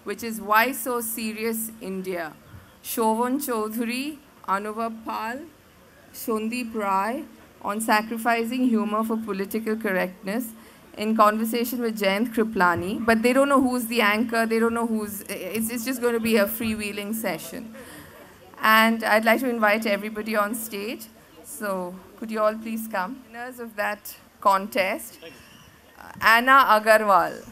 which is Why So Serious India. Shovon Chowdhury, Anuvab, Sandip on sacrificing humor for political correctness in conversation with Jayant Kripalani, but they don't know who's the anchor, they don't know who's, it's just going to be a freewheeling session. And I'd like to invite everybody on stage. So could you all please come? Winners of that contest, Anna Agarwal.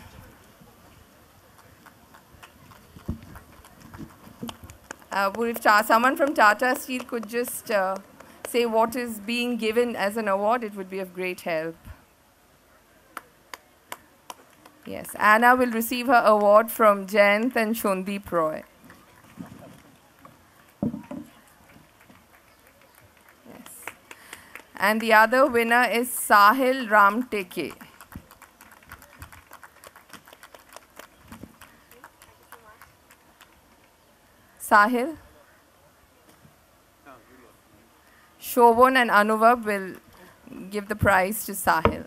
If someone from Tata Steel could just say what is being given as an award, it would be of great help. Yes, Anna will receive her award from Jayant and Sandip Roy. Yes. And the other winner is Sahil Ramteke. Sahil? Shovon and Anuvab will give the prize to Sahil.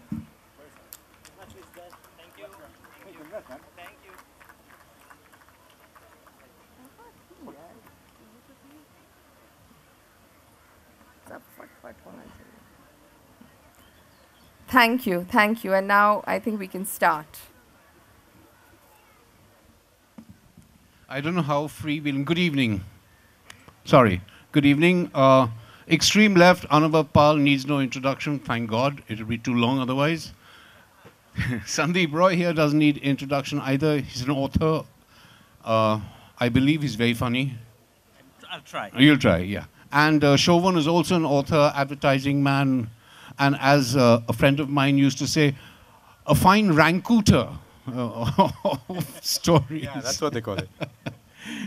Thank you, thank you. And now I think we can start. I don't know how freewheeling. Good evening. Sorry. Good evening. Extreme left, Anuvab Pal needs no introduction. Thank God. It will be too long otherwise. Sandip Roy here doesn't need introduction either. He's an author. I believe he's very funny. I'll try. You'll try, yeah. And Shovon is also an author, advertising man, and as a friend of mine used to say, a fine rancooter of stories. Yeah, that's what they call it.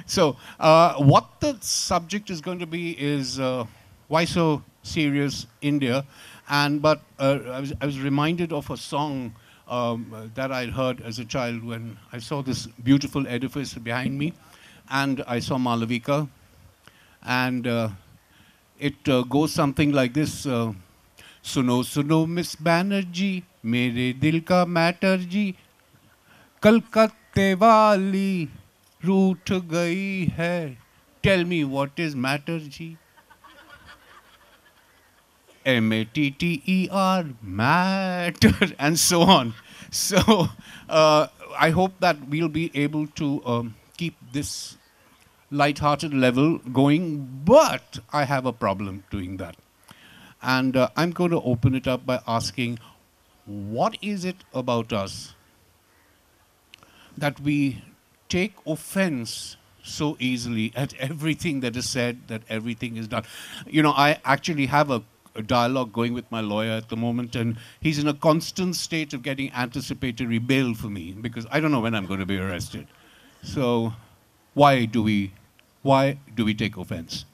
So, what the subject is going to be is why so serious India, but I was reminded of a song that I'd heard as a child when I saw this beautiful edifice behind me, and I saw Malavika, and it goes something like this. Suno suno Miss Banerjee, mere dil ka matter ji, Kolkata wali root gayi hai. Tell me what is matter ji? M-A-T-T-E-R, matter, and so on. So I hope that we'll be able to keep this light-hearted level going, but I have a problem doing that. And I'm going to open it up by asking, what is it about us that we take offense so easily at everything that is said, that everything is done? You know, I actually have a dialogue going with my lawyer at the moment, and he's in a constant state of getting anticipatory bail for me because I don't know when I'm going to be arrested. So why do we take offense?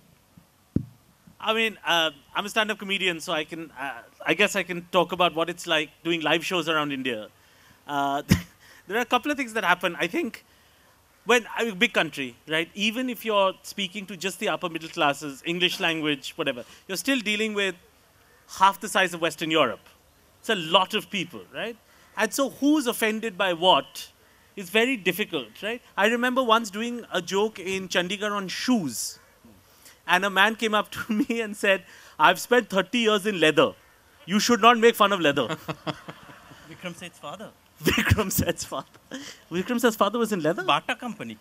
I mean, I'm a stand-up comedian, so I guess I can talk about what it's like doing live shows around India. There are a couple of things that happen. I think when a big country, right? Even if you're speaking to just the upper middle classes, English language, whatever, you're still dealing with half the size of Western Europe. It's a lot of people, right? And so who's offended by what is very difficult, right? I remember once doing a joke in Chandigarh on shoes. And a man came up to me and said, I've spent 30 years in leather. You should not make fun of leather. Vikram Seth's father. Vikram Seth's father. Vikram Seth's father was in leather? Bata Company.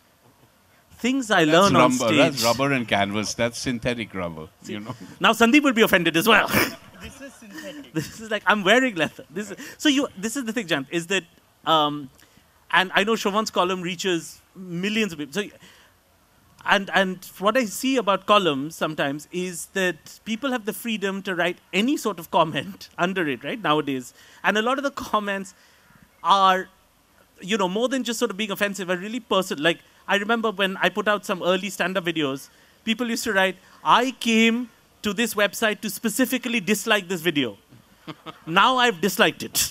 Things I learn on stage. That's rubber and canvas. That's synthetic rubber, you know. Now Sandip will be offended as well. This is synthetic. This is like, I'm wearing leather. This is the thing, Jayant, is that, and I know Shovon's column reaches millions of people. So, and what I see about columns sometimes is that people have the freedom to write any sort of comment under it, right, nowadays. And a lot of the comments are, you know, more than just sort of being offensive, are really personal. Like, I remember when I put out some early stand-up videos, people used to write, I came to this website to specifically dislike this video. Now I've disliked it.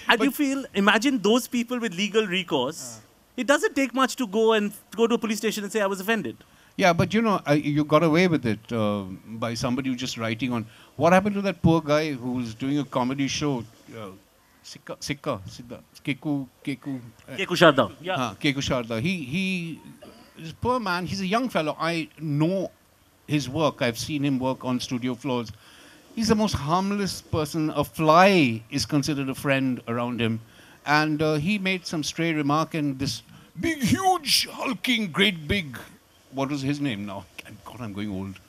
And you feel, imagine those people with legal recourse. It doesn't take much to go to a police station and say I was offended. Yeah, but you know, you got away with it by somebody who just writing on. What happened to that poor guy who was doing a comedy show Siddha, Keku. Keku Sharda. Yeah. Keku Sharda. This poor man, he's a young fellow. I know his work. I've seen him work on studio floors. He's the most harmless person. A fly is considered a friend around him. And he made some stray remark, and this big, huge, hulking, great big, what was his name now? God, I'm going old.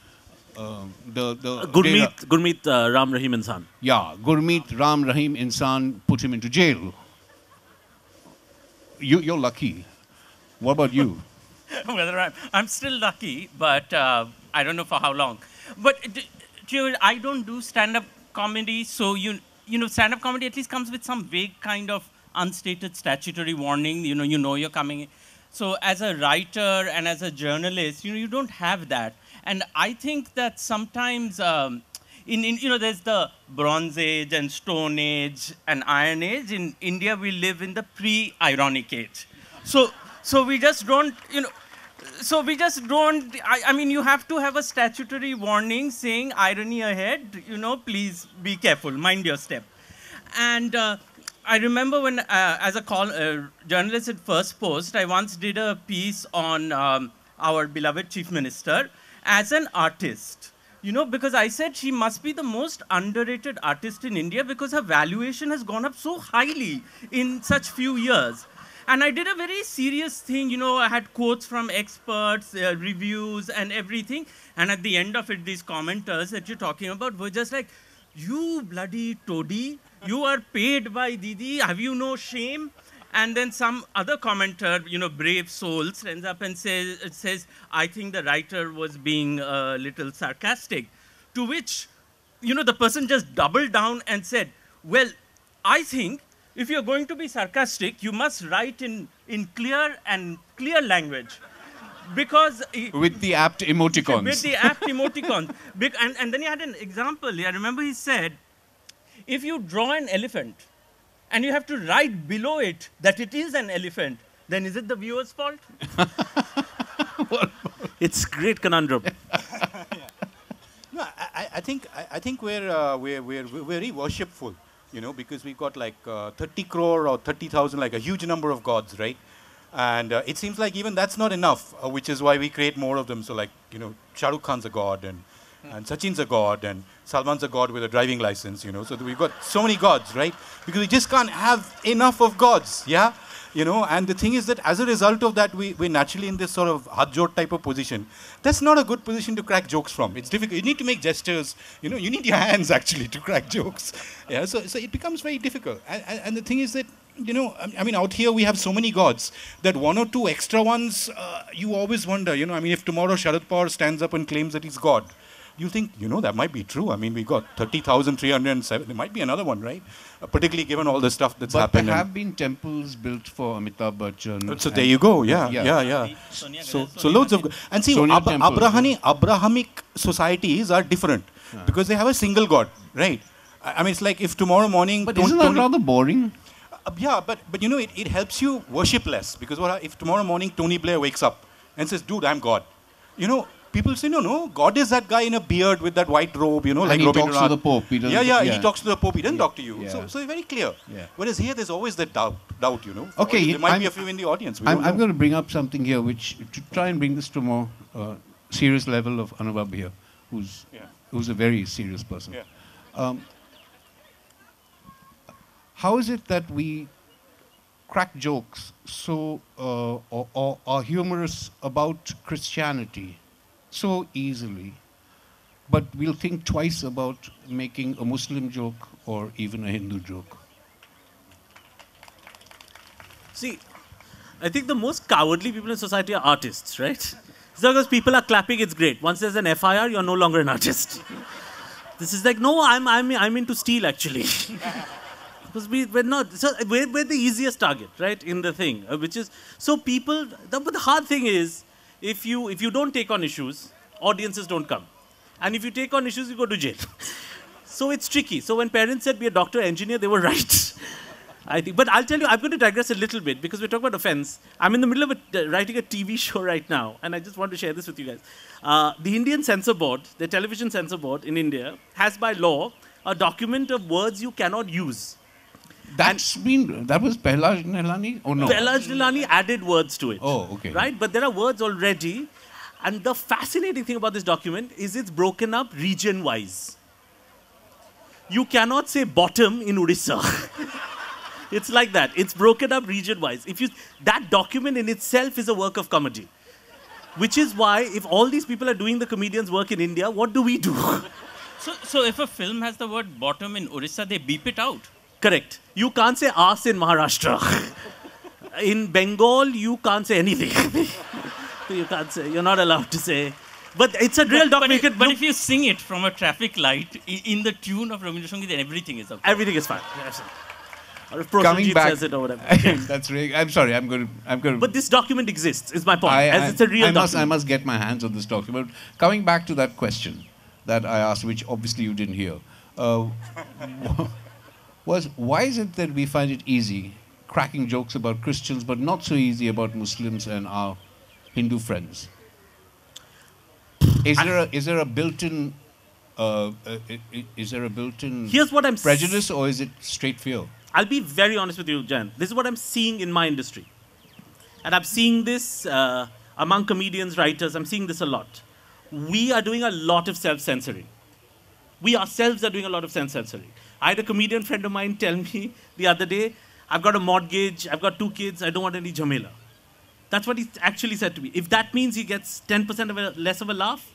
Gurmeet Ram Rahim Insan. Yeah, Gurmeet Ram Rahim Insan put him into jail. You're lucky. What about you? Whether I'm still lucky, but I don't know for how long. But I don't do stand-up comedy, so you know, stand-up comedy at least comes with some vague kind of unstated statutory warning. You know you're coming. So as a writer and as a journalist, you don't have that. And I think that sometimes there's the Bronze Age and Stone Age and Iron Age. In India, we live in the pre-ironic age. So we just don't, I mean, you have to have a statutory warning saying irony ahead, please be careful, mind your step. And I remember when, as a journalist at First Post, I once did a piece on our beloved Chief Minister as an artist. Because I said she must be the most underrated artist in India because her valuation has gone up so highly in such few years. And I did a very serious thing, I had quotes from experts, reviews and everything. And at the end of it, these commenters that you're talking about were just like, you bloody toady, you are paid by Didi, have you no shame? And then some other commenter, brave soul, stands up and says, I think the writer was being a little sarcastic. To which, the person just doubled down and said, well, I think if you're going to be sarcastic, you must write in clear language. Because... With the apt emoticons. With the apt emoticons. And then he had an example. I remember he said, if you draw an elephant, and you have to write below it that it is an elephant, then is it the viewer's fault? It's great conundrum. No, I think we're very worshipful, because we've got like 30 crore or 30,000, like a huge number of gods, right? And it seems like even that's not enough, which is why we create more of them. So like, Shah Rukh Khan's a god, and Sachin's a god, and Salman's a god with a driving license, so we've got so many gods, right? Because we just can't have enough of gods, yeah? And the thing is that as a result of that, we're naturally in this sort of hajjot type of position. That's not a good position to crack jokes from. It's difficult. You need to make gestures, you need your hands actually to crack jokes. Yeah, so it becomes very difficult. And the thing is that, I mean, out here we have so many gods that one or two extra ones, you always wonder, I mean, if tomorrow Sharad Pawar stands up and claims that he's God, you think, that might be true. I mean, we got 30,307. There might be another one, right? Particularly given all the stuff that's happened. But there have been temples built for Amitabh Bachchan. So there you go. Yeah. So loads of... And see, Abrahamic societies are different because they have a single god, right? I mean, it's like if tomorrow morning... But isn't that rather boring? Yeah, but it helps you worship less. Because if tomorrow morning Tony Blair wakes up and says, dude, I'm God. People say, no, God is that guy in a beard with that white robe, and like he talks to the Pope. He talks to the Pope. He doesn't talk to you. Yeah. So it's very clear. Yeah. Whereas here, there's always that doubt. Okay, there might be a few in the audience. I'm going to bring up something here, to try and bring this to a more serious level of Anuvab here, who's a very serious person. Yeah. How is it that we crack jokes or are humorous about Christianity so easily, but we'll think twice about making a Muslim joke or even a Hindu joke? See, I think the most cowardly people in society are artists, right? So because people are clapping, it's great. Once there's an FIR, you're no longer an artist. This is like, no, I'm into steel actually. Because we're not, so we're the easiest target, right, in the thing, which is, so people, but the hard thing is, if you don't take on issues, audiences don't come. And if you take on issues, you go to jail. So it's tricky. So when parents said be a doctor, engineer, they were right. I think. But I'll tell you, I'm going to digress a little bit because we're talking about offense. I'm in the middle of writing a TV show right now, and I just want to share this with you guys. The Indian Censor Board, the television censor board in India, has by law a document of words you cannot use. That was Pehlaj Nilani? Oh, no. Pehlaj Nilani added words to it. Oh, okay. Right? But there are words already. And the fascinating thing about this document is it's broken up region-wise. You cannot say bottom in Odisha. It's like that. It's broken up region-wise. That document in itself is a work of comedy. Which is why, if all these people are doing the comedians' work in India, what do we do? So if a film has the word bottom in Orissa, they beep it out. Correct. You can't say ass in Maharashtra. In Bengal, you can't say anything. You can't say. You're not allowed to say. But it's a real document. But if you sing it from a traffic light in the tune of Rabindra Sangeet, then everything is okay. Everything is fine. Or if Coming Prosenjit back, says it or whatever. that's really. I'm sorry. I'm going to. But this document exists. Is my point. As it's a real document. I must get my hands on this document. Coming back to that question that I asked, which obviously you didn't hear, was why is it that we find it easy cracking jokes about Christians, but not so easy about Muslims and our Hindu friends? Is there a built-in Here's what I'm prejudice, or is it straight fear? I'll be very honest with you, Jan. This is what I'm seeing in my industry. And I'm seeing this among comedians, writers. I'm seeing this a lot. We are doing a lot of self-censoring. We ourselves are doing a lot of self-censoring. I had a comedian friend of mine tell me the other day, I've got a mortgage, I've got 2 kids, I don't want any jamela. That's what he actually said to me. If that means he gets 10% less of a laugh,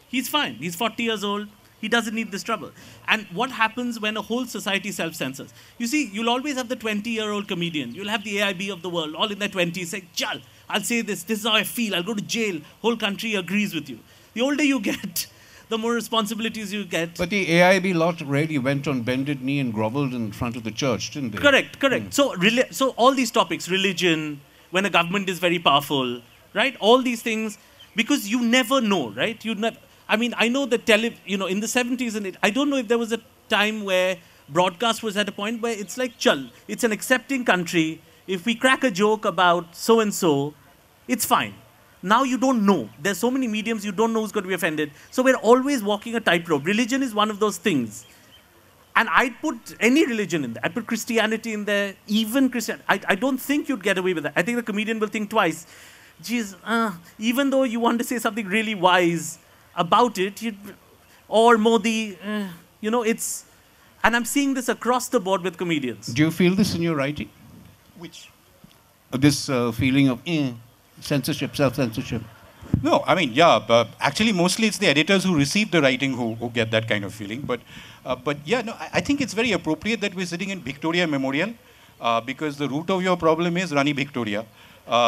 he's fine. He's 40 years old. He doesn't need this trouble. And what happens when a whole society self-censors? You see, you'll always have the 20-year-old comedian. You'll have the AIB of the world, all in their 20s, saying, Chal, I'll say this is how I feel, I'll go to jail. Whole country agrees with you. The older you get, the more responsibilities you get. But the AIB lot really went on bended knee and groveled in front of the church, didn't they? Correct. So all these topics, religion, when a government is very powerful, right? All these things, because you never know, right? I mean, I know that in the 70s and I don't know if there was a time where broadcast was at a point where it's like, chal, it's an accepting country. If we crack a joke about so-and-so, it's fine. Now you don't know. There's so many mediums, you don't know who's going to be offended. So we're always walking a tightrope. Religion is one of those things. And I'd put any religion in there. I'd put Christianity in there, even Christianity. I don't think you'd get away with that. I think the comedian will think twice. Geez, even though you want to say something really wise about it, or Modi, it's... And I'm seeing this across the board with comedians. Do you feel this in your writing? Which? This feeling of censorship, self-censorship. No, I mean, yeah, but actually mostly it's the editors who receive the writing who get that kind of feeling. But yeah, no, I think it's very appropriate that we're sitting in Victoria Memorial because the root of your problem is Rani Victoria.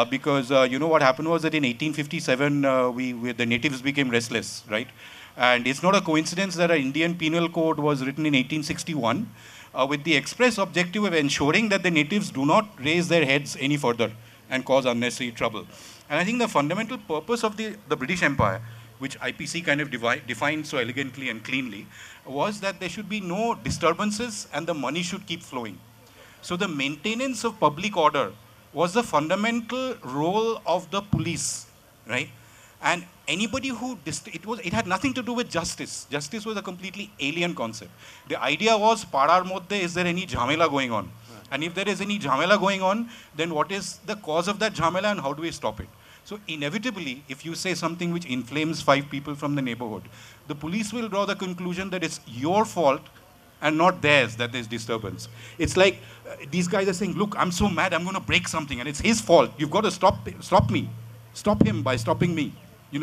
Because what happened was that in 1857, the natives became restless, right? And it's not a coincidence that our Indian Penal Code was written in 1861 with the express objective of ensuring that the natives do not raise their heads any further and cause unnecessary trouble. And I think the fundamental purpose of the British Empire, which IPC kind of defined so elegantly and cleanly, was that there should be no disturbances and the money should keep flowing. So the maintenance of public order was the fundamental role of the police, right? And anybody who, it had nothing to do with justice. Justice was a completely alien concept. The idea was, parar moddhe, is there any jhamela going on? And if there is any jhamela going on, then what is the cause of that jhamela and how do we stop it? So inevitably, if you say something which inflames 5 people from the neighborhood, the police will draw the conclusion that it's your fault and not theirs that there's disturbance. It's like these guys are saying, look, I'm so mad, I'm going to break something, and it's his fault. You've got to stop me. Stop him by stopping me.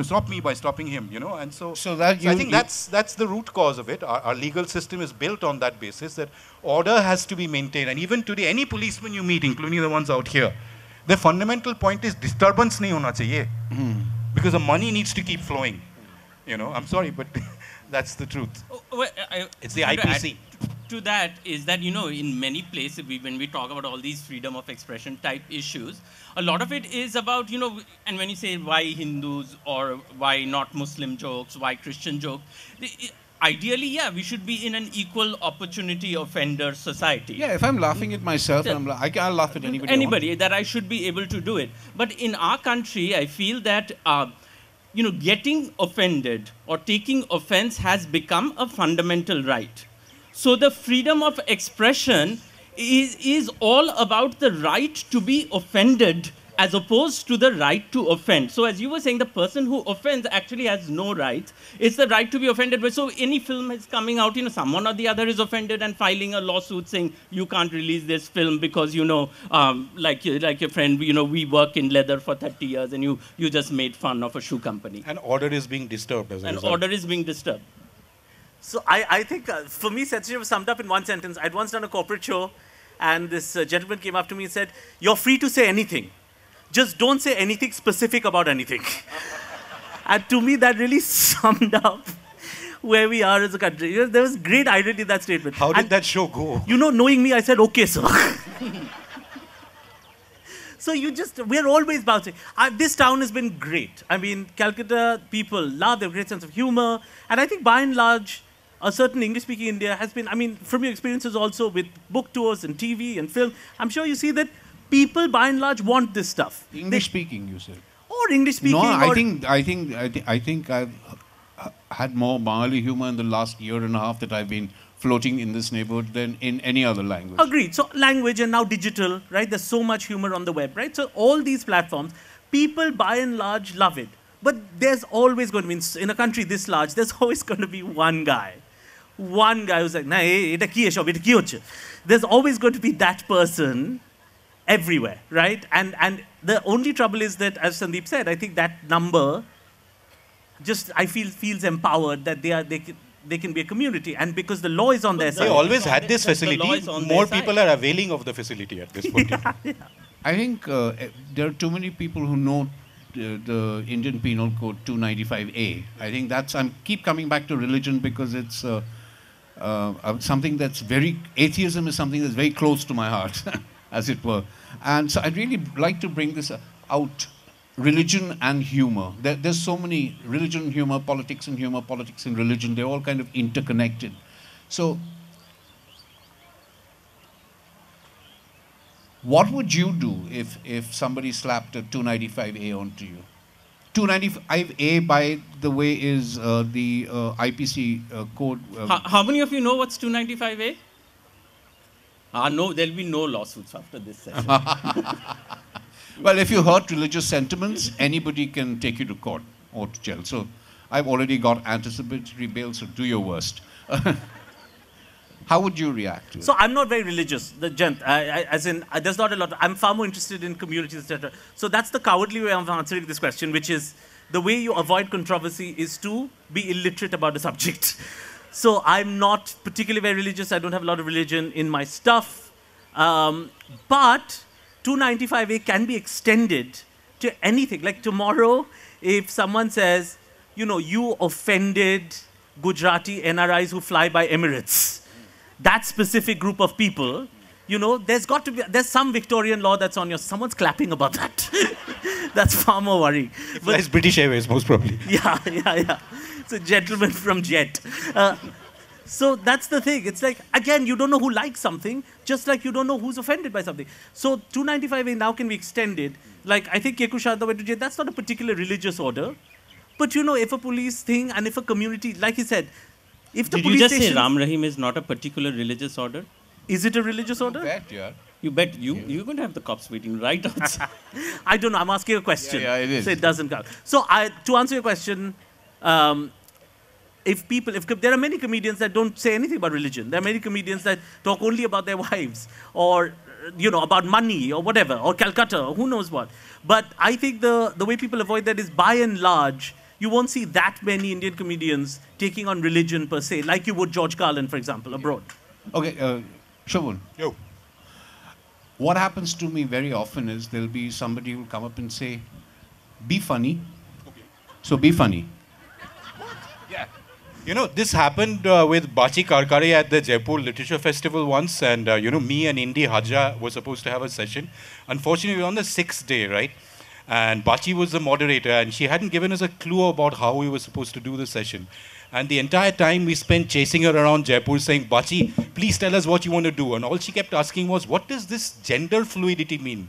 Stop me by stopping him, And so I think that's the root cause of it. Our legal system is built on that basis, that order has to be maintained. And even today, any policeman you meet, including the ones out here, the fundamental point is disturbance nahi hona chahiye. Because the money needs to keep flowing. I'm sorry, but that's the truth. It's the IPC. To that is that, in many places, when we talk about all these freedom of expression type issues, a lot of it is about, and when you say why Hindus or why not Muslim jokes, why Christian jokes, ideally, yeah, we should be in an equal opportunity offender society. Yeah, if I'm laughing at myself, I'll laugh at anybody. Anybody, that I should be able to do it. But in our country, I feel that, getting offended or taking offense has become a fundamental right. So the freedom of expression is all about the right to be offended as opposed to the right to offend. So as you were saying, the person who offends actually has no rights. It's the right to be offended. But so any film is coming out, someone or the other is offended and filing a lawsuit saying you can't release this film because, like your friend, we work in leather for 30 years and you just made fun of a shoe company. An order is being disturbed as a result. Order is being disturbed. So I think, for me, censorship was summed up in one sentence. I'd once done a corporate show, and this gentleman came up to me and said, "You're free to say anything. Just don't say anything specific about anything." And to me, that really summed up where we are as a country. There was great irony in that statement. How did that show go? Knowing me, I said, "Okay, sir." So we're always bouncing. This town has been great. I mean, Calcutta people love, they have a great sense of humor. And I think by and large, a certain English-speaking India has been, from your experiences also with book tours and TV and film, I'm sure you see that people by and large want this stuff. English speaking, you said. Or English speaking. No, I think I've had more Bengali humor in the last year and a half that I've been floating in this neighborhood than in any other language. Agreed. So language and now digital, right? There's so much humor on the web, right? So all these platforms, people by and large love it. But there's always going to be, in a country this large, there's always going to be one guy who's like, "Nahi, eta ki eshob, eta ki hocche?" There's always going to be that person everywhere, right? And the only trouble is that, as Sandip said, I think that number feels empowered that they can be a community, and because the law is on their side. They always had this facility. More people are availing of the facility at this point. Yeah. I think there are too many people who know the Indian Penal Code 295A. I think I keep coming back to religion because it's something that's atheism is something that's very close to my heart, as it were. And so I'd really like to bring this out. Religion and humor. There's so many religion, humor, politics and religion. They're all kind of interconnected. So, what would you do if somebody slapped a 295A onto you? 295A, by the way, is the IPC code. How many of you know what's 295A? No, there'll be no lawsuits after this session. Well, if you hurt religious sentiments, anybody can take you to court or to jail. So I've already got anticipatory bail, so do your worst. How would you react to it? So I'm not very religious, there's not a lot. I'm far more interested in communities, etc. So that's the cowardly way of answering this question, which is the way you avoid controversy is to be illiterate about the subject. So I'm not particularly very religious. I don't have a lot of religion in my stuff. But 295A can be extended to anything. Like tomorrow, if someone says, you offended Gujarati NRIs who fly by Emirates, that specific group of people, there's some Victorian law that's on your, someone's clapping about that. That's far more worrying. It flies British Airways, most probably. Yeah. It's a gentleman from Jet. So that's the thing. It's like, again, you don't know who likes something, just like you don't know who's offended by something. So 295A now can be extended. Like, I think Keku Sharda went to jail. That's not a particular religious order. But, if a police thing and if a community, like he said, if the Did police you just say Ram Rahim is not a particular religious order? Is it a religious order? You bet, yeah. You bet. You're going to have the cops waiting right outside. I don't know. I'm asking a question. Yeah, it is. So it doesn't count. So to answer your question, if there are many comedians that don't say anything about religion, there are many comedians that talk only about their wives or, about money or whatever, or Calcutta, or who knows what. But I think the way people avoid that is, by and large, you won't see that many Indian comedians taking on religion per se, like you would George Carlin, for example, abroad. Okay, Shovon. Yo. What happens to me very often is there'll be somebody who'll come up and say, be funny. Okay. So be funny. Yeah. This happened with Bachi Karkare at the Jaipur Literature Festival once, and, me and Indi Haja were supposed to have a session. Unfortunately, we were on the 6th day, right? And Bachi was the moderator, and she hadn't given us a clue about how we were supposed to do the session. And the entire time we spent chasing her around Jaipur saying, Bachi, please tell us what you want to do. And all she kept asking was, what does this gender fluidity mean?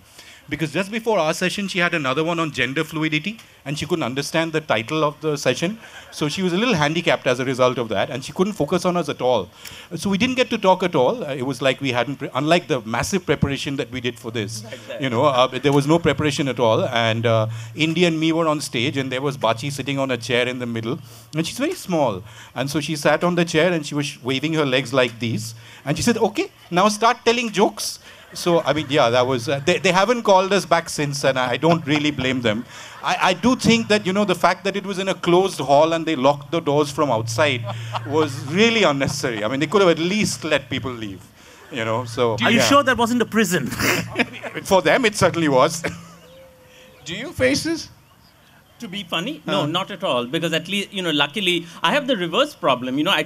because just before our session, she had another one on gender fluidity, and she couldn't understand the title of the session. So she was a little handicapped as a result of that, and she couldn't focus on us at all. So we didn't get to talk at all. It was like we hadn't, unlike the massive preparation that we did for this, Exactly. you know, there was no preparation at all. And Indy and me were on stage, and there was Bachi sitting on a chair in the middle, and she's very small. And so she sat on the chair, and she was waving her legs like these, and she said, "Okay, now start telling jokes." So, I mean, yeah, that was, they haven't called us back since, and I don't really blame them. I do think that, you know, the fact that it was in a closed hall and they locked the doors from outside was really unnecessary. I mean, they could have at least let people leave, you know, so. Are you sure that wasn't a prison? For them, it certainly was. Do you face this? To be funny? No, not at all. Because at least, you know, luckily, I have the reverse problem. You know,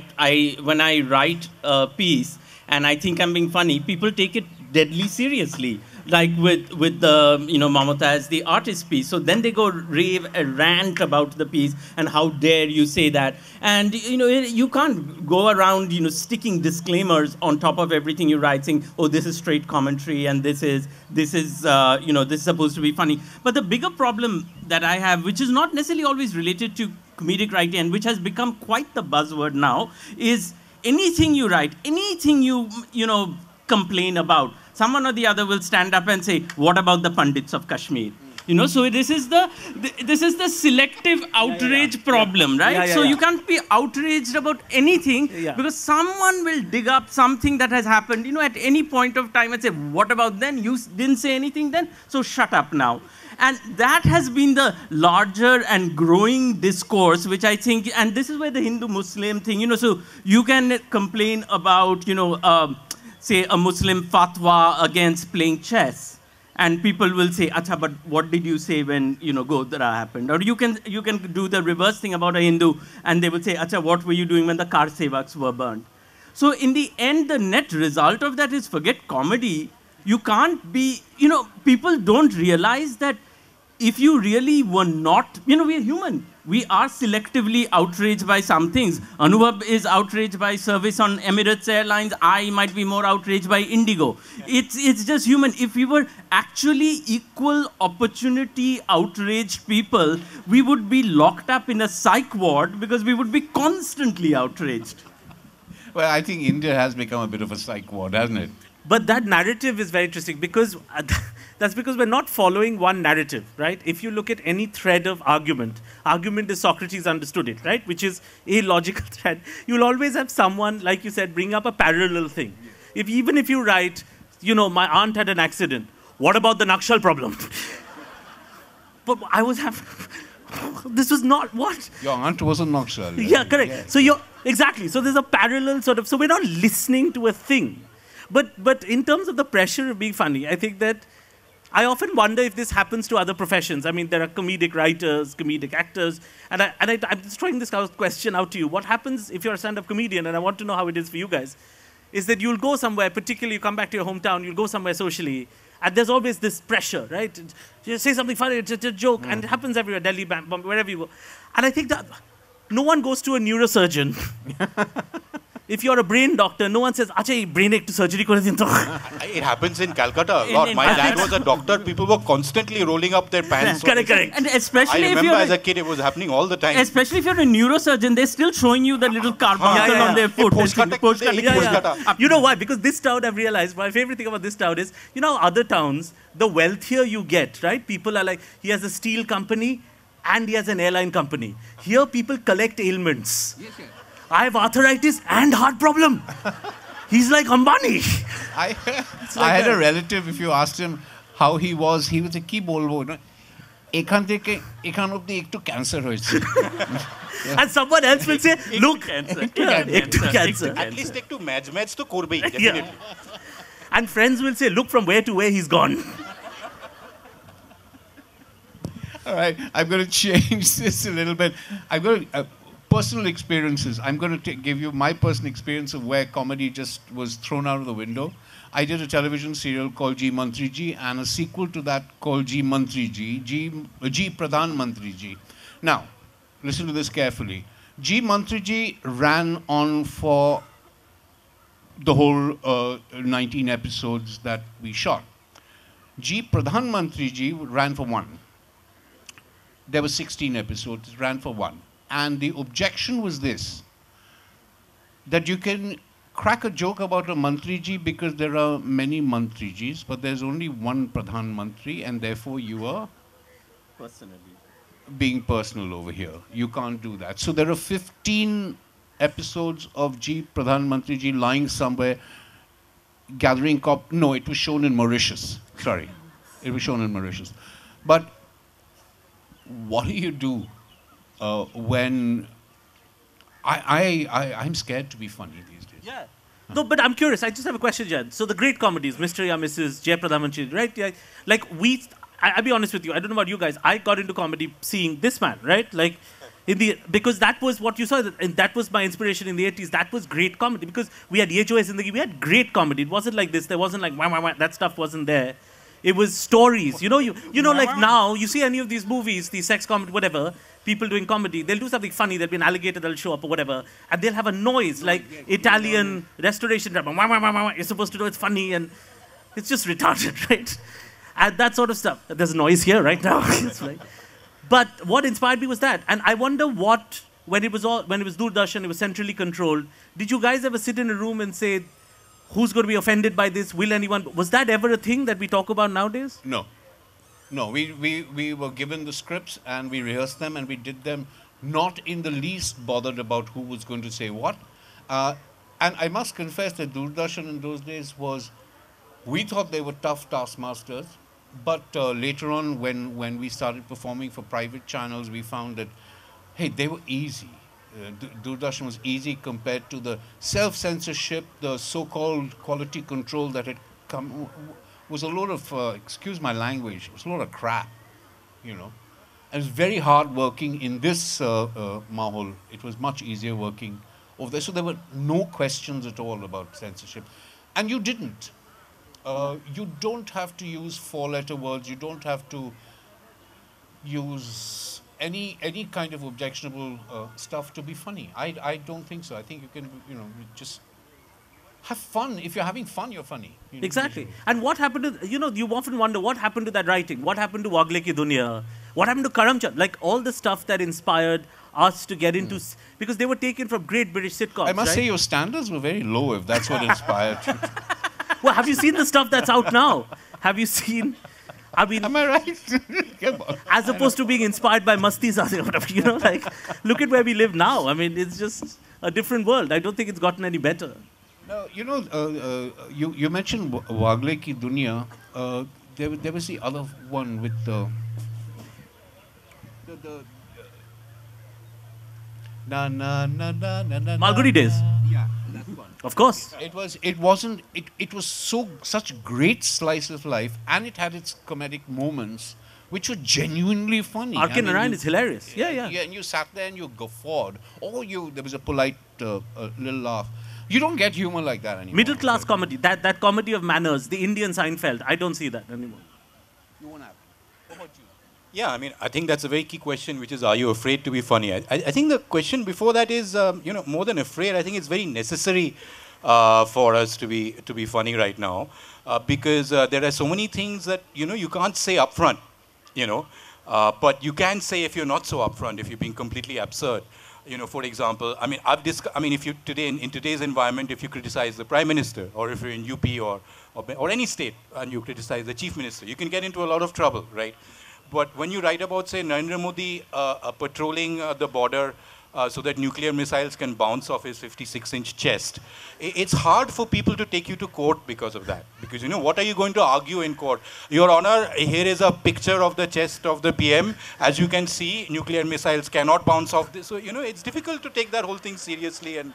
when I write a piece and I think I'm being funny, people take it deadly seriously. Like with the, you know, Mamata the artist piece. So then they go rave a rant about the piece and how dare you say that. And, you know, you can't go around, you know, sticking disclaimers on top of everything you write, saying, oh, this is straight commentary and this is you know, this is supposed to be funny. But the bigger problem that I have, which is not necessarily always related to comedic writing and which has become quite the buzzword now, is anything you write, anything you know, complain about, someone or the other will stand up and say, what about the Pandits of Kashmir? You know, so this is the selective outrage problem, right? So you can't be outraged about anything because someone will dig up something that has happened, you know, at any point of time and say, what about then? You didn't say anything then, so shut up now. And that has been the larger and growing discourse, which I think, and this is where the Hindu-Muslim thing, you know, so you can complain about, you know, say a Muslim fatwa against playing chess. And people will say, acha, but what did you say when, you know, Godra happened? Or you can do the reverse thing about a Hindu, and they will say, acha, what were you doing when the car sevaks were burned? So in the end, the net result of that is forget comedy. You can't be, you know, people don't realize that if you really were not, you know, we're human. We are selectively outraged by some things. Anuvab is outraged by service on Emirates Airlines. I might be more outraged by Indigo. It's just human. If we were actually equal opportunity outraged people, we would be locked up in a psych ward because we would be constantly outraged. Well, I think India has become a bit of a psych ward, hasn't it? But that narrative is very interesting because that's because we're not following one narrative, right? If you look at any thread of argument is Socrates understood it, right? Which is a logical thread. You'll always have someone, like you said, bring up a parallel thing. Even if you write, you know, my aunt had an accident. What about the Nakshal problem? But I was having... This was not what? Your aunt was a Nakshal. Yeah, correct. Yeah. So exactly. So there's a parallel sort of... So we're not listening to a thing. But in terms of the pressure of being funny, I think that I often wonder if this happens to other professions. I mean, there are comedic writers, comedic actors, and I'm just throwing this question out to you. What happens if you're a stand-up comedian, and I want to know how it is for you guys, is that you'll go somewhere, particularly you come back to your hometown, you'll go somewhere socially, and there's always this pressure, right? You say something funny, it's a joke, and it happens everywhere, Delhi, Bombay, wherever you go. And I think that no one goes to a neurosurgeon. If you're a brain doctor, no one says, "Acha, brain ek to surgery kore din to." It happens in Calcutta a lot. My dad was a doctor. People were constantly rolling up their pants. Correct. And especially I remember as a kid, it was happening all the time. Especially if you're a neurosurgeon, they're still showing you the little carbuncle on their foot. You know why? Because this town, I've realized, my favorite thing about this town is, you know, other towns, the wealthier you get, right? People are like, he has a steel company and he has an airline company. Here, people collect ailments. Yes. I have arthritis and heart problem. He's like Ambani. I had a relative, if you asked him how he was a ki bolbo, no? Ekhan obdi ekটু cancer hoyeche. And someone else will say, look, cancer. At least ekটু match to korbei, definitely. And friends will say, look from where to where he's gone. All right, I'm going to change this a little bit. I'm going to... personal experiences. I'm going to give you my personal experience of where comedy just was thrown out of the window. I did a television serial called G Mantri Ji and a sequel to that called G Mantri Ji, G Pradhan Mantri Ji. Now, listen to this carefully. G Mantri Ji ran on for the whole 19 episodes that we shot. G. Pradhan Mantri Ji ran for 1. There were 16 episodes, it ran for 1. And the objection was this, that you can crack a joke about a Mantri Ji because there are many Mantri Jis, but there's only one Pradhan Mantri, and therefore you are Personally. being personal over here. You can't do that. So there are 15 episodes of G. Pradhan Mantri Ji lying somewhere, gathering no, it was shown in Mauritius. Sorry. It was shown in Mauritius. But what do you do when I'm scared to be funny these days. Yeah. No, but I'm curious. I just have a question, Jan. So the great comedies, Mr. Ya Mrs., Jay Pradhamanchi, right? Yeah, like I'll be honest with you. I don't know about you guys. I got into comedy seeing this man, right? Like, because that was what you saw, and that was my inspiration in the 80s. That was great comedy because we had Ye Jo Hai Zindagi. We had great comedy. It wasn't like this. There wasn't like wah, wah, wah. That stuff wasn't there. It was stories. You know, like now you see any of these movies, these sex comedy, whatever. People doing comedy, they'll do something funny. There'll be an alligator that'll show up or whatever, and they'll have a noise like Italian restoration drama. Wah, wah, wah, wah, wah. You're supposed to know it's funny, and it's just retarded, right? And that sort of stuff. There's noise here right now. It's like, but what inspired me was that, and I wonder what when it was Doordarshan, it was centrally controlled. Did you guys ever sit in a room and say, who's going to be offended by this? Will anyone? Was that ever a thing that we talk about nowadays? No. No, we were given the scripts and we rehearsed them and we did them not in the least bothered about who was going to say what. And I must confess that Doordarshan in those days we thought they were tough taskmasters, but later on when we started performing for private channels, we found that, hey, they were easy. Doordarshan was easy compared to the self-censorship, the so-called quality control that had come. Was a lot of, excuse my language, it was a lot of crap, you know. And it was very hard working in this mahol. It was much easier working over there. So there were no questions at all about censorship. And you didn't. You don't have to use four-letter words. You don't have to use any kind of objectionable stuff to be funny. I don't think so. I think you can, just have fun. If you're having fun, you're funny. Exactly. And what happened to, you often wonder what happened to that writing? What happened to Wagle Ki Duniya? What happened to Karamchand? Like all the stuff that inspired us to get into, because they were taken from great British sitcoms. I must say your standards were very low if that's what inspired you. Well, have you seen the stuff that's out now? Have you seen, am I right? Come on. As opposed to being inspired by Masti Sazi or whatever, like, look at where we live now. I mean, it's just a different world. I don't think it's gotten any better. No, you mentioned Wagle Ki Duniya. There was the other one with the na na na na na na. Malgudi Days. Yeah, that one. Of course. It was such great slice of life, and it had its comedic moments, which were genuinely funny. R.K. Narayan is hilarious. Yeah. Yeah, and you sat there and you guffawed, or there was a polite little laugh. You don't get humor like that anymore. Middle class comedy, that comedy of manners, the Indian Seinfeld, I don't see that anymore. You won't have. What about you? Yeah, I mean, I think that's a very key question, which is, are you afraid to be funny? I think the question before that is, more than afraid, I think it's very necessary for us to be funny right now, because there are so many things that, you can't say upfront, but you can say if you're not so upfront, if you're being completely absurd. For example, I mean, if you today in today's environment, if you criticize the Prime Minister, or if you're in UP or any state and you criticize the Chief Minister, you can get into a lot of trouble, right? But when you write about, say, Narendra Modi patrolling the border so that nuclear missiles can bounce off his 56-inch chest, it's hard for people to take you to court because of that. Because, what are you going to argue in court? Your Honor, here is a picture of the chest of the PM. As you can see, nuclear missiles cannot bounce off this. So, it's difficult to take that whole thing seriously and,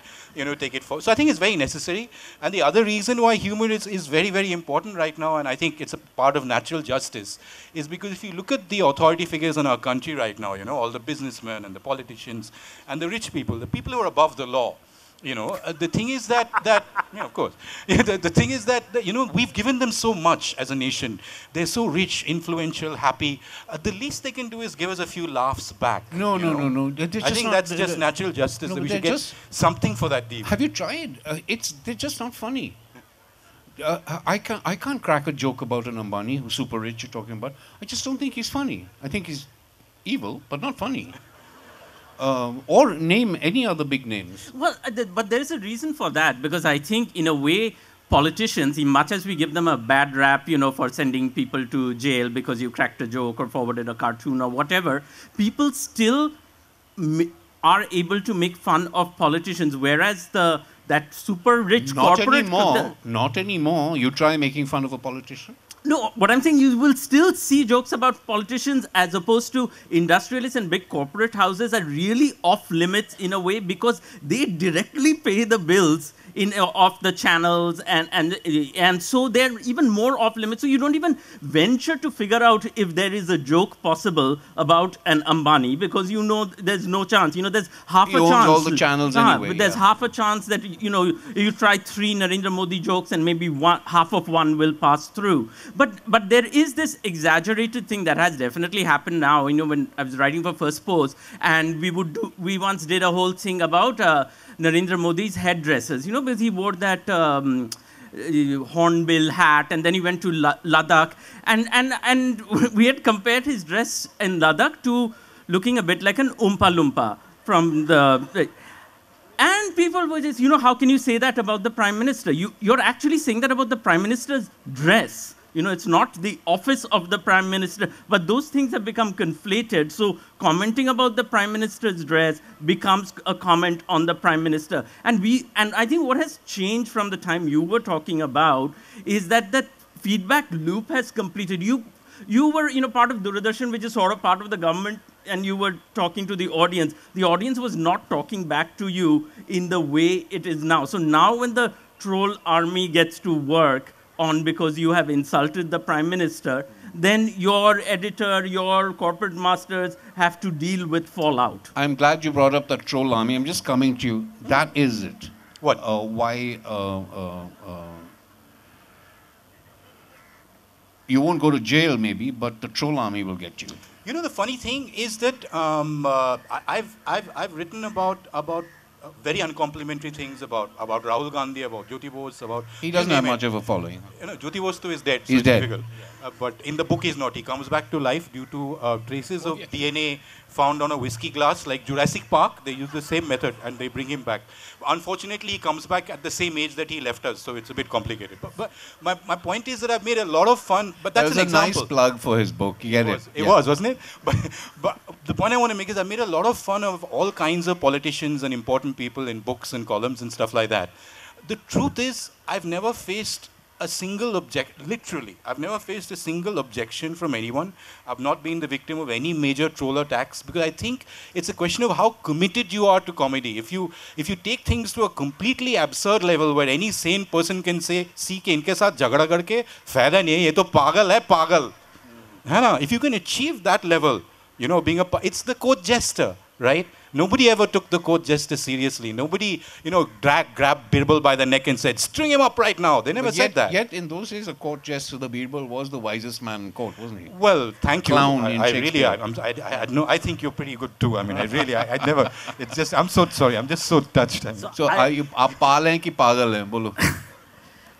take it forward. So I think it's very necessary. And the other reason why humor is very, very important right now, and I think it's a part of natural justice, is because if you look at the authority figures in our country right now, all the businessmen and the politicians and the rich people, the people who are above the law, the thing is that of course, the thing is that, we've given them so much as a nation. They're so rich, influential, happy. The least they can do is give us a few laughs back. No. I think that's just natural justice. That we should get something for that deal. Have you tried? They're just not funny. I can't crack a joke about an Ambani who's super rich you're talking about. I just don't think he's funny. I think he's evil, but not funny. Or name any other big names. Well, but there's a reason for that, because I think, in a way, politicians, in much as we give them a bad rap, for sending people to jail because you cracked a joke or forwarded a cartoon or whatever, people still are able to make fun of politicians, whereas that super rich corporate... Not anymore. You try making fun of a politician. No, what I'm saying, you will still see jokes about politicians, as opposed to industrialists and big corporate houses are really off limits in a way, because they directly pay the bills of the channels, and so they're even more off limits. So you don't even venture to figure out if there is a joke possible about an Ambani, because there's no chance. There's half a chance. He owns all the channels anyway. But there's half a chance that you try 3 Narendra Modi jokes and maybe half of one will pass through. But there is this exaggerated thing that has definitely happened now. When I was writing for First Post, and we once did a whole thing about Narendra Modi's headdresses, because he wore that hornbill hat, and then he went to Ladakh, and we had compared his dress in Ladakh to looking a bit like an Oompa Loompa from the... And people were just, how can you say that about the Prime Minister? You're actually saying that about the Prime Minister's dress. It's not the office of the Prime Minister, but those things have become conflated. So commenting about the Prime Minister's dress becomes a comment on the Prime Minister. And I think what has changed from the time you were talking about is that feedback loop has completed. You were, part of Doordarshan, which is sort of part of the government, and you were talking to the audience. The audience was not talking back to you in the way it is now. So now when the troll army gets to work on because you have insulted the Prime Minister, then your editor, your corporate masters have to deal with fallout. I'm glad you brought up the troll army. I'm just coming to you. That is it. What? Why you won't go to jail maybe, but the troll army will get you. The funny thing is that I've written about very uncomplimentary things about Rahul Gandhi, about Jyoti Bose, about... He doesn't have much of a following. Jyoti Bose too is dead. He's dead. Difficult. But in the book he's not. He comes back to life due to traces of DNA found on a whiskey glass, like Jurassic Park. They use the same method and they bring him back. Unfortunately, he comes back at the same age that he left us, so it's a bit complicated. But my point is that I've made a lot of fun. But that's an example. Nice plug for his book. You get it? It was, wasn't it? But the point I want to make is I made a lot of fun of all kinds of politicians and important people in books and columns and stuff like that. The truth is, I've never faced a single literally, I've never faced a single objection from anyone. I've not been the victim of any major troll attacks, because I think it's a question of how committed you are to comedy. If you take things to a completely absurd level where any sane person can say, see ke inke saath jhagda karke fayda nahi hai, ye to pagal hai, pagal. है ना? If you can achieve that level, it's the court jester, right? Nobody ever took the court jester seriously. Nobody, grabbed Birbal by the neck and said, string him up right now. They never said that. Yet in those days, a court jester, the Birbal, was the wisest man in court, wasn't he? Well, thank you. Clown I think you're pretty good too. I mean, I never, it's just, I'm so sorry. I'm just so touched. So are you paal hain ki pagal hain? Bolo.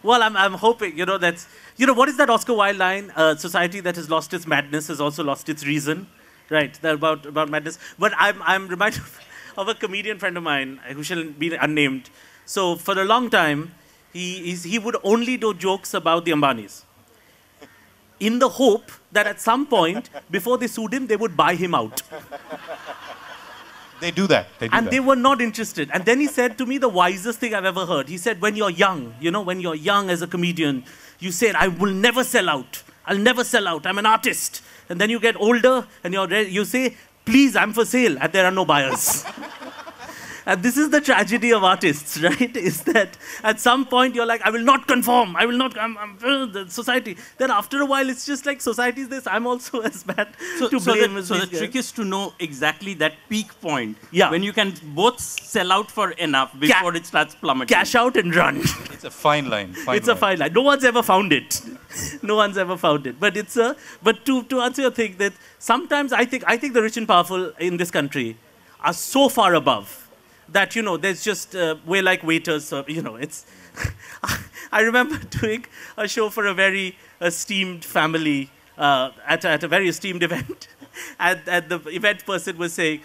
Well, I'm hoping, that's, what is that Oscar Wilde line? Society that has lost its madness has also lost its reason. Right, about madness. But I'm reminded of a comedian friend of mine who shall be unnamed. So for a long time, he would only do jokes about the Ambanis, in the hope that at some point, before they sued him, they would buy him out. They do that. They were not interested. And then he said to me the wisest thing I've ever heard. He said, when you're young, when you're young as a comedian, you say, I will never sell out. I'll never sell out. I'm an artist. And then you get older and you say, please, I'm for sale. And there are no buyers. And this is the tragedy of artists, right? Is that at some point you're like, I will not conform. I will not, I'm the society. Then after a while, it's just like society is this. I'm also as bad to blame. So the trick is to know exactly that peak point. Yeah. When you can both sell out for enough before it starts plummeting. Cash out and run. It's a fine line. A fine line. No one's ever found it. No one's ever found it. But but to answer your thing, that sometimes I think the rich and powerful in this country are so far above that, you know, there's just, we're like waiters, so, you know, it's... I remember doing a show for a very esteemed family at a very esteemed event. And the event person was saying,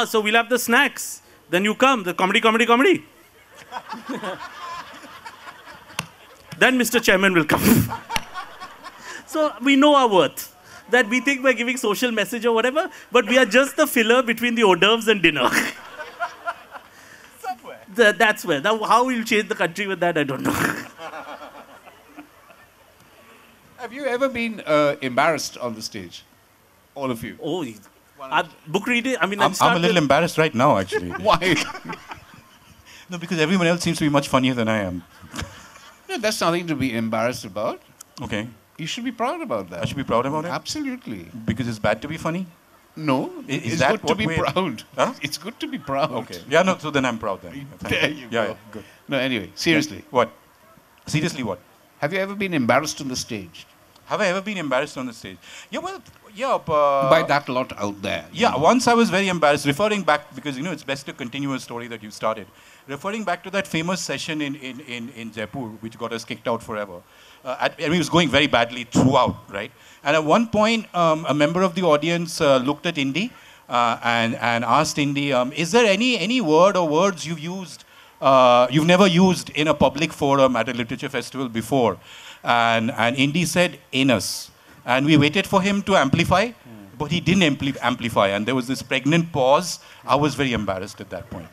so we'll have the snacks. Then you come, the comedy. Then Mr. Chairman will come. So we know our worth. That we think we're giving social message or whatever, but we are just the filler between the hors d'oeuvres and dinner. Somewhere. That's where. Now, how we'll change the country with that, I don't know. Have you ever been embarrassed on the stage? All of you. Oh, book reading. I mean, I'm a little embarrassed right now, actually. Why? No, because everyone else seems to be much funnier than I am. No, that's nothing to be embarrassed about. Okay. You should be proud about that. I should be proud about it? Absolutely. Because it's bad to be funny? No, Is it's that good to what be we're- proud. Huh? It's good to be proud. Okay. Yeah, no, so then I'm proud then. Thank There you. you Yeah, go. yeah, good. No, anyway, seriously. What? Seriously, what? Have you ever been embarrassed on the stage? Have I ever been embarrassed on the stage? Yeah, well, yeah. By that lot out there. Yeah, once I was very embarrassed, referring back, because, you know, it's best to continue a story that you started. Referring back to that famous session in Jaipur, which got us kicked out forever. I mean, it was going very badly throughout, right? And at one point, a member of the audience looked at Indy and asked Indy, is there any word or words you've never used in a public forum at a literature festival before? And Indy said, anus. And we waited for him to amplify, but he didn't amplify. And there was this pregnant pause. I was very embarrassed at that point.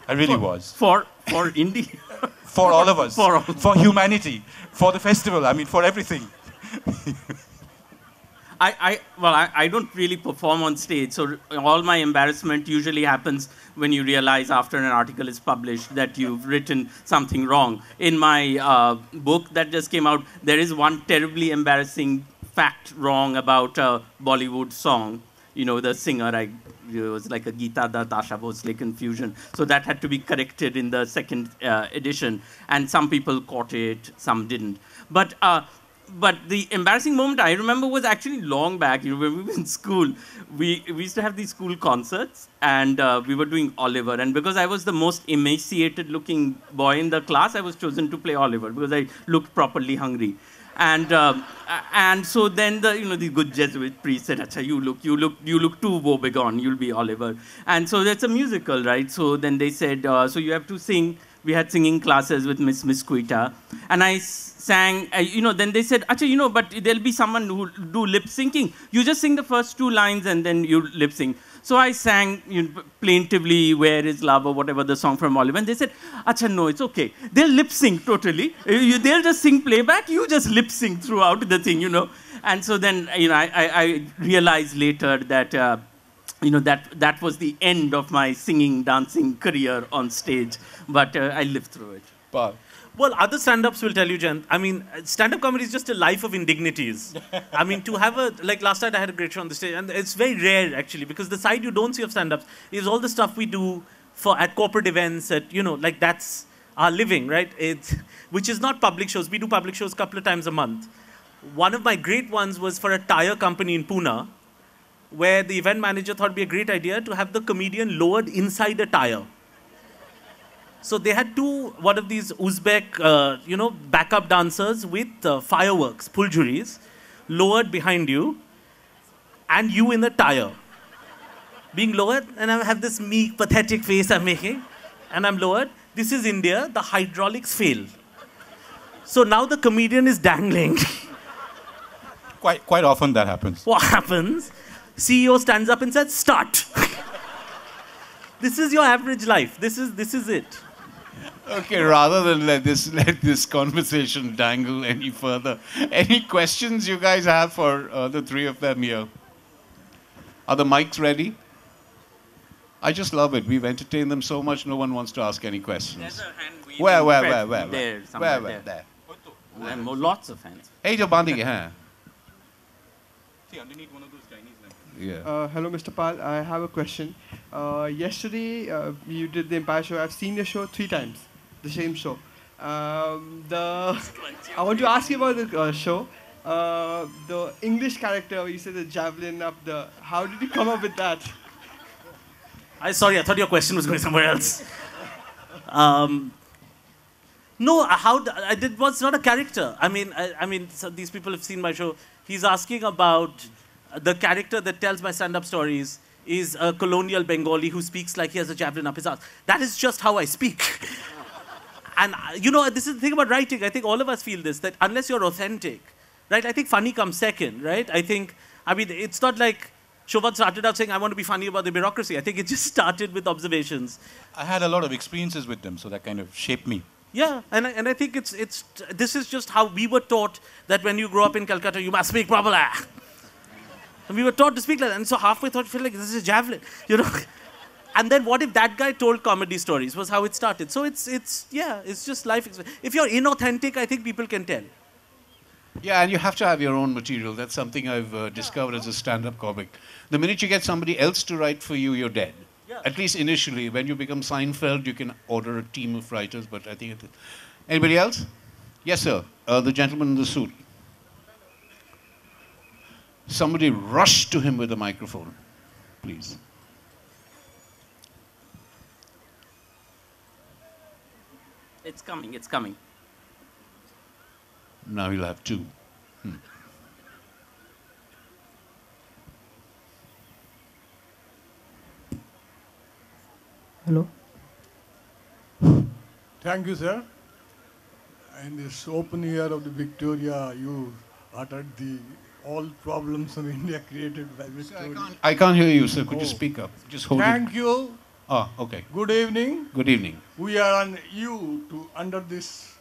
I really was. For India. For all of us. For all. For humanity. For the festival. I mean, for everything. I don't really perform on stage, so all my embarrassment usually happens when you realize after an article is published that you've written something wrong. In my book that just came out, there is one terribly embarrassing fact wrong about a Bollywood song. You know, the singer, it was like a Geeta Dutt, Asha Bhosle confusion. So that had to be corrected in the second edition. And some people caught it, some didn't. But the embarrassing moment I remember was actually long back. You know, when we were in school, we used to have these school concerts, and we were doing Oliver. And because I was the most emaciated-looking boy in the class, I was chosen to play Oliver because I looked properly hungry. And so then the good Jesuit priest said, "Acha, you look too woebegone. You'll be Oliver." And so that's a musical, right? So then they said, so you have to sing. We had singing classes with Miss Quita, and I sang. Then they said, "Acha, but there'll be someone who do lip syncing. You just sing the first two lines and then you lip sync." So I sang plaintively, "Where is Love?" or whatever the song from Oliver. And they said, "Acha, no, it's okay. They'll lip sync totally. They'll just sing playback. You just lip sync throughout the thing, And so then, I realized later that, that was the end of my singing, dancing career on stage. But I lived through it. But Well, other stand-ups will tell you, Jayant. I mean, stand-up comedy is just a life of indignities. I mean, to have like last night I had a great show on the stage, and it's very rare actually, because the side you don't see of stand-ups is all the stuff we do at corporate events, like that's our living, right? Which is not public shows. We do public shows a couple of times a month. One of my great ones was for a tire company in Pune, where the event manager thought it'd be a great idea to have the comedian lowered inside a tire. So they had one of these Uzbek, backup dancers with fireworks, puljuris, lowered behind you, and you in the tire. Being lowered, and I have this meek, pathetic face I'm making, and I'm lowered. This is India, the hydraulics fail. So now the comedian is dangling. Quite often that happens. What happens? CEO stands up and says, "Start." This is your average life. This is it. okay, rather than let this conversation dangle any further, any questions you guys have for the three of them here? Are the mics ready? I just love it. We've entertained them so much, no one wants to ask any questions. There's a hand waving Where? there, somewhere Where? there. There. Lots of hands. Hey, jo bandi ke hain? See, underneath one of those Chinese names. Yeah. Hello, Mr. Pal. I have a question. Yesterday, you did the Empire show. I've seen the show 3 times, the same show. I want to ask you about the show. The English character, you said the javelin up the... How did you come up with that? Sorry, I thought your question was going somewhere else. No, it was not a character. I mean, so these people have seen my show. He's asking about the character that tells my stand-up stories is a colonial Bengali who speaks like he has a javelin up his ass. That is just how I speak. And, this is the thing about writing. I think all of us feel this, that unless you're authentic, right? I think funny comes second, right? It's not like Shovon started out saying, I want to be funny about the bureaucracy. I think it just started with observations. I had a lot of experiences with them, so that kind of shaped me. Yeah, and I think this is just how we were taught that when you grow up in Calcutta, you must speak properly. And we were taught to speak like that. And so halfway thought, feel like this is javelin, And then what if that guy told comedy stories was how it started. So it's just life. If you're inauthentic, I think people can tell. Yeah, and you have to have your own material. That's something I've discovered as a stand-up comic. The minute you get somebody else to write for you, you're dead. Yeah. At least initially. When you become Seinfeld, you can order a team of writers, but I think Anybody else? Yes, sir. The gentleman in the suit. Somebody rush to him with a microphone, please. It's coming, it's coming. Now you'll have two. Hello. Thank you, sir. In this open year of the Victoria, you uttered all problems of India created by Victoria. I can't hear you, sir. Could you speak up? Just hold it. Thank you. Ah, okay. Good evening. Good evening. We are under this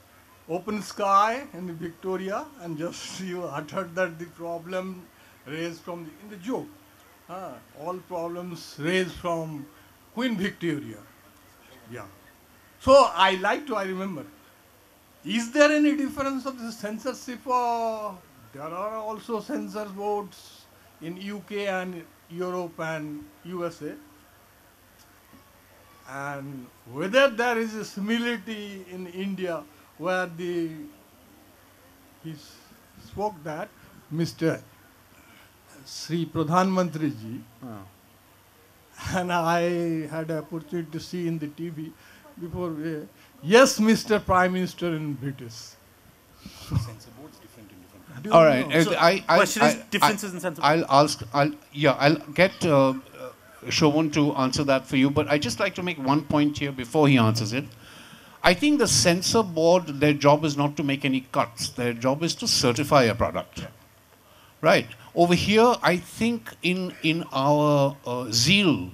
open sky in the Victoria, and just you uttered that the problem raised from in the joke. All problems raised from Queen Victoria. Yeah. So I remember. Is there any difference of the censorship? There are also censor boards in UK and Europe and USA. And whether there is a similarity in India where he spoke that Mr. Sri Pradhan Mantri ji, and I had an opportunity to see in the TV before. Yes, Mr. Prime Minister in British. Censor board's different in different countries. All right. So question is differences in censor board. I'll get Shovon to answer that for you, but I just like to make one point here before he answers it. I think the censor board, their job is not to make any cuts. Their job is to certify a product. Yeah. Right. Over here, I think in our zeal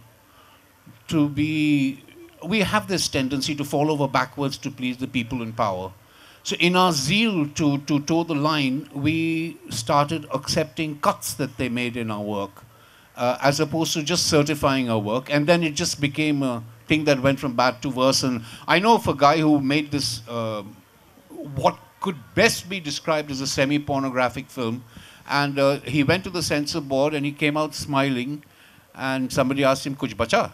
to be, we have this tendency to fall over backwards to please the people in power. So in our zeal to toe the line, we started accepting cuts that they made in our work, as opposed to just certifying our work. And then it just became a thing that went from bad to worse. And I know of a guy who made this, what could best be described as a semi-pornographic film. And he went to the censor board and he came out smiling. And somebody asked him, "Kuch bacha?"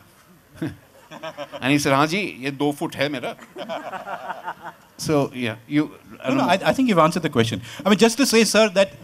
And he said, "Haan ji, ye 2 foot hai mera." So, yeah, I think you've answered the question. I mean, just to say, sir, that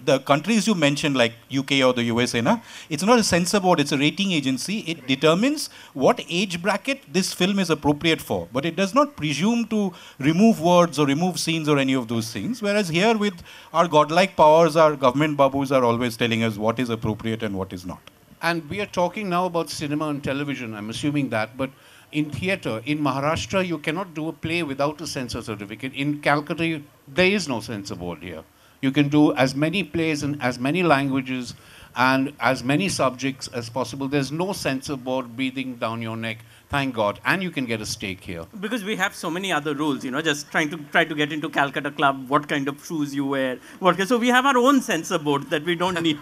the countries you mentioned, like UK or the USA, it's not a censor board, it's a rating agency. It determines what age bracket this film is appropriate for. But it does not presume to remove words or remove scenes or any of those things. Whereas here, with our godlike powers, our government babus are always telling us what is appropriate and what is not. And we are talking now about cinema and television, I'm assuming that, but in theatre, in Maharashtra, you cannot do a play without a censor certificate. In Calcutta, there is no censor board here. You can do as many plays in as many languages and as many subjects as possible. There's no censor board breathing down your neck, thank God. And you can get a stake here. Because we have so many other rules, just try to get into Calcutta Club, what kind of shoes you wear. So we have our own censor board that we don't need.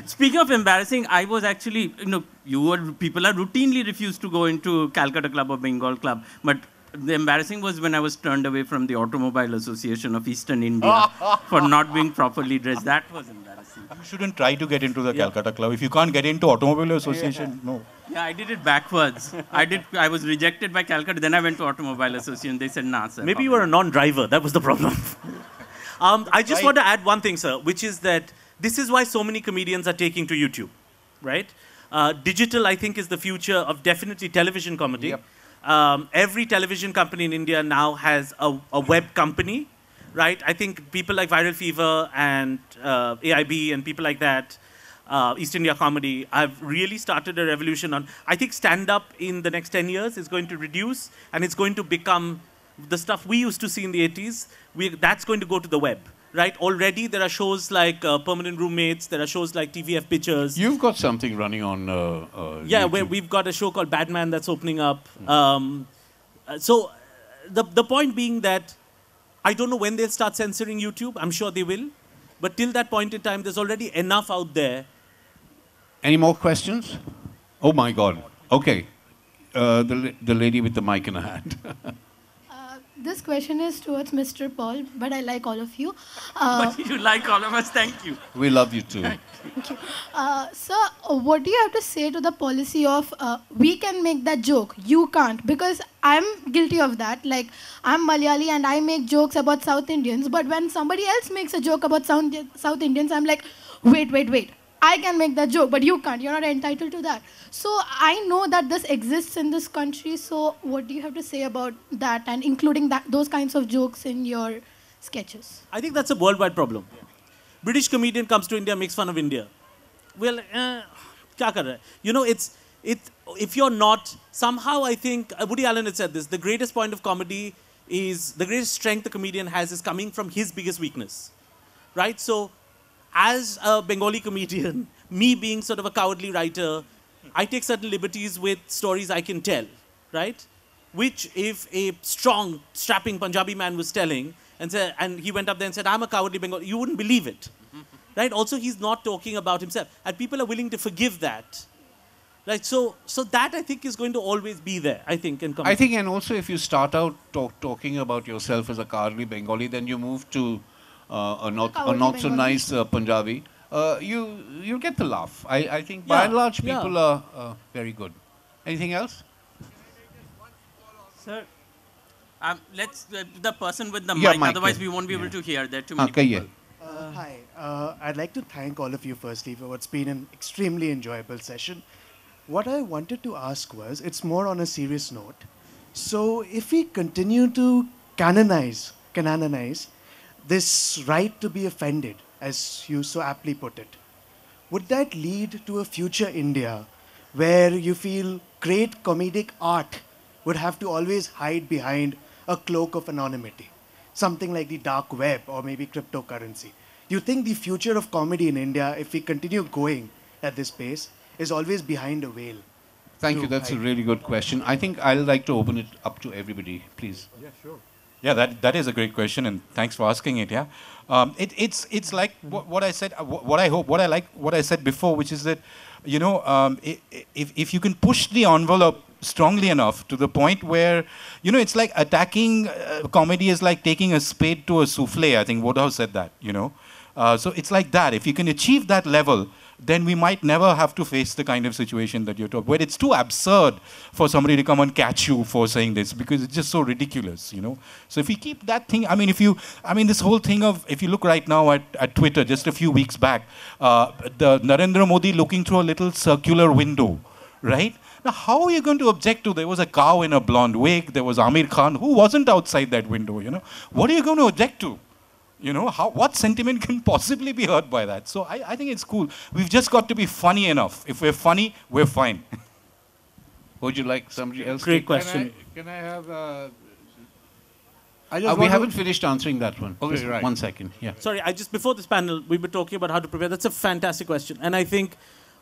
Speaking of embarrassing, I was actually, people are routinely refused to go into Calcutta Club or Bengal Club. But the embarrassing was when I was turned away from the Automobile Association of Eastern India for not being properly dressed. That was embarrassing. You shouldn't try to get into the Calcutta Club. If you can't get into Automobile Association, no. Yeah, I did it backwards. I was rejected by Calcutta, then I went to Automobile Association. They said, "Nah, sir." Maybe you were a non-driver. That was the problem. I just want to add one thing, sir, which is that this is why so many comedians are taking to YouTube, right? Digital, I think, is the future of definitely television comedy. Yep. Every television company in India now has a web company, right? I think people like Viral Fever and AIB and people like that, East India Comedy, have really started a revolution on. I think stand-up in the next 10 years is going to reduce, and it's going to become the stuff we used to see in the 80s. That's going to go to the web, right? Already there are shows like Permanent Roommates. There are shows like TVF Pictures. You've got something running on Yeah, YouTube. where we've got a show called Bad Man that's opening up. So the point being that I don't know when they'll start censoring YouTube. I'm sure they will. But till that point in time, there's already enough out there. Any more questions? Oh my God. Okay. The lady with the mic in her hand. This question is towards Mr. Paul, but I like all of you. But you like all of us, thank you. We love you too. Sir, what do you have to say to the policy of we can make that joke, you can't? Because I'm guilty of that. Like, I'm Malayali and I make jokes about South Indians, but when somebody else makes a joke about South Indians, I'm like, wait. I can make that joke, but you can't. You're not entitled to that. So I know that this exists in this country. So what do you have to say about that and including those kinds of jokes in your sketches? I think that's a worldwide problem. British comedian comes to India, makes fun of India. Well, kya kar raha hai? You know, if you're not, somehow I think, Woody Allen had said this, the greatest point of comedy is, the greatest strength the comedian has is coming from his biggest weakness, right? So, as a Bengali comedian, me being sort of a cowardly writer, I take certain liberties with stories I can tell, right? Which if a strong, strapping Punjabi man was telling, and he went up there and said, I'm a cowardly Bengali, you wouldn't believe it, right? Also, he's not talking about himself. And people are willing to forgive that, right? So that, I think, is going to always be there, I think, in comedy. I think, and also if you start out talking about yourself as a cowardly Bengali, then you move to a not so nice Punjabi, you get the laugh. I think by and large people are very good. Anything else? Sir, let's the person with the Yeah, mic, mic, otherwise yeah. we won't be able to hear. There are too many people. Hi, I'd like to thank all of you firstly for what's been an extremely enjoyable session. What I wanted to ask was, it's more on a serious note. So if we continue to canonize this right to be offended, as you so aptly put it, would that lead to a future India where you feel great comedic art would have to always hide behind a cloak of anonymity? Something like the dark web or maybe cryptocurrency. Do you think the future of comedy in India, if we continue going at this pace, is always behind a veil? Thank you. That's a really good question. I think I'd like to open it up to everybody, please. Yeah, sure. Yeah, that is a great question, and thanks for asking it. Yeah, it's like what I said, what I said before, which is that, you know, if you can push the envelope strongly enough to the point where, you know, it's like attacking comedy is like taking a spade to a souffle. I think Woodhouse said that. You know, so it's like that. If you can achieve that level, then we might never have to face the kind of situation that you're talking, where it's too absurd for somebody to come and catch you for saying this, because it's just so ridiculous, you know. So if we keep that thing, this whole thing of, if you look right now at Twitter, just a few weeks back, the Narendra Modi looking through a little circular window, right? Now, how are you going to object to, there was a cow in a blonde wig, there was Amir Khan, who wasn't outside that window, you know? What are you going to object to? You know, what sentiment can possibly be hurt by that? So I think it's cool. We've just got to be funny enough. If we're funny, we're fine. Would you like somebody else? Great question. Can I have... we haven't finished answering that one. Okay, Just right. 1 second. Yeah. Sorry, before this panel, we were talking about how to prepare. That's a fantastic question. And I think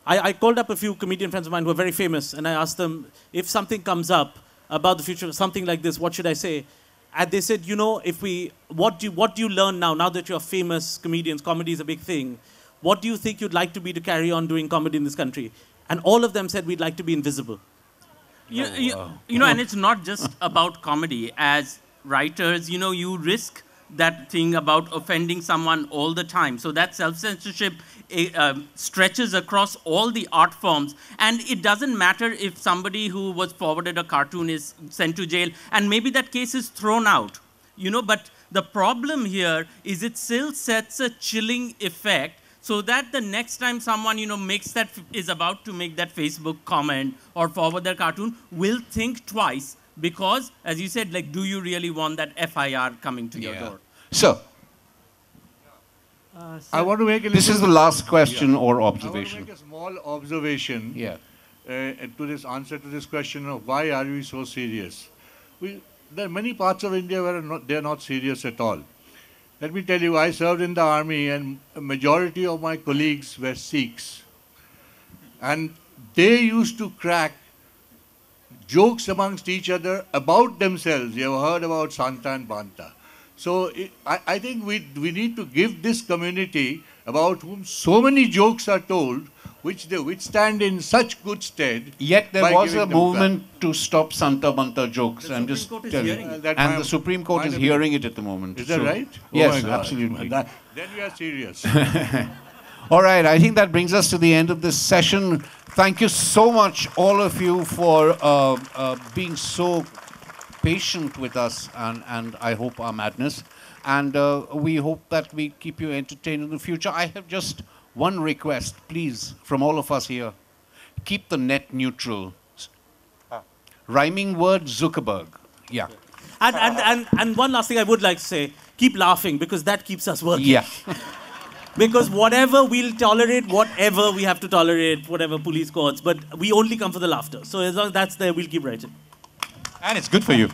I called up a few comedian friends of mine who are very famous, and I asked them, if something comes up about the future, something like this, what should I say? And they said, you know, what do you learn now that you're famous comedians, comedy is a big thing, what do you think you'd like to be to carry on doing comedy in this country? And all of them said, we'd like to be invisible. You know, and it's not just about comedy. As writers, you know, you risk that thing about offending someone all the time. So that self-censorship stretches across all the art forms. And it doesn't matter if somebody who was forwarded a cartoon is sent to jail, and maybe that case is thrown out. You know, but the problem here is it still sets a chilling effect. so that the next time someone, is about to make that Facebook comment or forward their cartoon, will think twice, because, as you said, like, do you really want that FIR coming to your door? Sir, I want to make a this is the last question or observation. I want to make a small observation to this answer to this question of why are we so serious. There are many parts of India where they are not serious at all. Let me tell you, I served in the army and a majority of my colleagues were Sikhs. And they used to crack jokes amongst each other about themselves. You have heard about Santa and Banta. So I think we need to give this community, about whom so many jokes are told, which they stand in such good stead. Yet there was a movement to stop Santa Banta jokes. I'm just telling you. And the Supreme Court is hearing it at the moment. Is that right? Yes, absolutely. Then we are serious. All right, I think that brings us to the end of this session. Thank you so much, all of you, for being so patient with us and I hope our madness. And we hope that we keep you entertained in the future. I have just one request, please, from all of us here. Keep the net neutral. Rhyming word, Zuckerberg. Yeah. And one last thing I would like to say, keep laughing, because that keeps us working. Yeah. Because whatever we'll tolerate, whatever we have to tolerate, whatever police courts, but we only come for the laughter. So as long as that's there, we'll keep writing. And it's good for you.